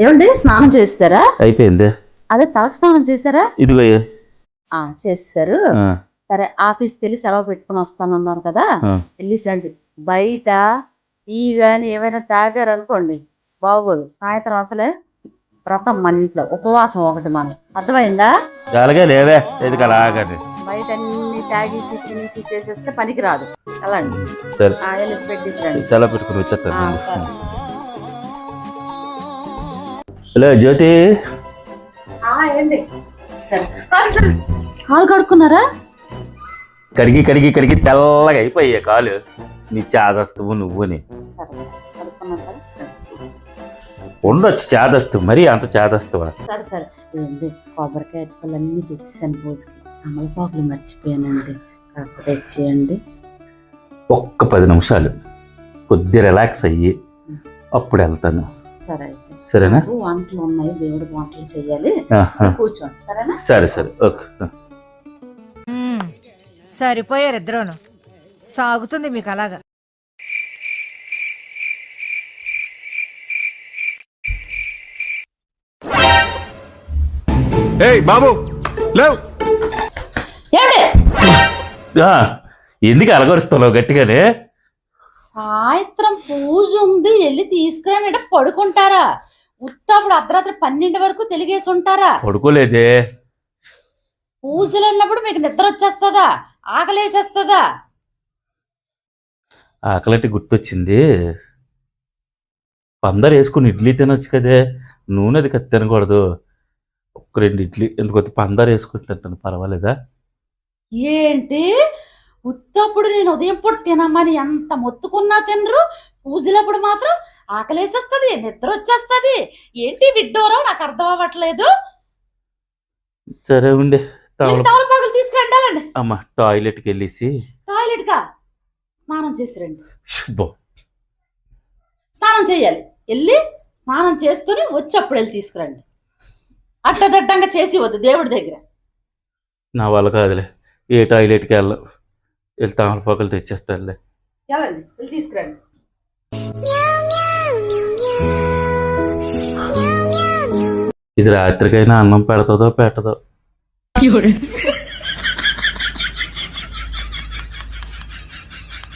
ఏమండి స్నానం చేస్తారా? అయిపోయింది. అదే తల స్నానం చేశారా? ఇదిగో చేస్తారు. సరే ఆఫీస్కి వెళ్ళి సెలవు పెట్టుకుని వస్తానన్నారు కదా, వెళ్ళేసండి. బయట టీ కానీ ఏమైనా తాగారనుకోండి బాగోదు. సాయంత్రం అసలే వ్రతం మన ఇంట్లో ఉపవాసం ఒకటి మనం, అర్థమైందా? అలాగే లేవే ఇది అలాగండి. బయట అన్ని తాగేసి తినేసి చేసేస్తే పనికి రాదు. వెళ్ళండి. సరే వెళ్ళేసి పెట్టేసిరండి. సెలవు పెట్టుకుని వచ్చేస్తాను. సరే. హలో జ్యోతి. ఏంటి సరే కాలు కడుక్కున్నారా? కడిగి కడిగి కడిగి తెల్లగా అయిపోయాయి కాలు. నీ చేదస్తువు నువ్వుని ఉండొచ్చు. చేదస్తు మరీ అంత చేదస్తువా? సరే సరే. ఏంటి కొబ్బరికాయ అన్నీ తెచ్చేసాను పూజకి. అమలపాకులు మర్చిపోయానండి, కాస్త తెచ్చేయండి. ఒక్క 10 నిమిషాలు కొద్ది రిలాక్స్ అయ్యి అప్పుడు వెళ్తాను. సరే సరేనా? వంటలు ఉన్నాయి, దేవుడికి వంటలు చెయ్యాలి. కూర్చోండి సరేనా? సరే సరే ఓకే. సరిపోయారు ఇద్దరును. సాగుతుంది మీకు అలాగా. బాబు లేవు. ఎందుకు అలగరుస్తావు గట్టిగానే? సాయంత్రం పూజ ఉంది, వెళ్ళి తీసుకురా. పడుకుంటారా? ఉత్తప్పుడు అర్ధరాత్రి 12 వరకు తెలిగేసి ఉంటారా? పడుకోలేదే. పూజలు అన్నప్పుడు మీకు నిద్ర వచ్చేస్తుందా? ఆకలేసేస్తుందా? ఆకలంటే గుర్తొచ్చింది. పందరు వేసుకుని ఇడ్లీ తినొచ్చు కదే. నూనెది కత్తి తినకూడదు. ఒక్క 2 ఇడ్లీ ఎందుకు పందరు వేసుకుని తింటాను, పర్వాలేదా? ఏంటి ఉత్తప్పుడు నేను ఉదయం పూట తినమని ఎంత మొత్తుకున్నా తినరు, పూజలప్పుడు మాత్రం ఆకలేసేస్తుంది, నిద్ర వచ్చేస్తుంది. ఏంటి విడ్డోరం? నాకు అర్థం అవ్వట్లేదు. సరే ఉండే తమలపాకులు తీసుకురండి. అమ్మ టాయిలెట్కి వెళ్ళేసి. టాయిలెట్ కా? స్నానం చేసి రండి. స్నానం చేయాలి, వెళ్ళి స్నానం చేసుకుని వచ్చి వెళ్ళి తీసుకురండి. అట్టదట్టంగా చేసి వద్దు దేవుడి దగ్గర. నా వల్ల కాదులే, ఏ టాయిలెట్కి వెళ్ళాం. వెళ్ళి తమలపాకులు తెచ్చేస్తానులే. వెళ్ళండి, వెళ్ళి తీసుకురండి. ఇది రాత్రికైనా అన్నం పెడతాదో పెట్టదో.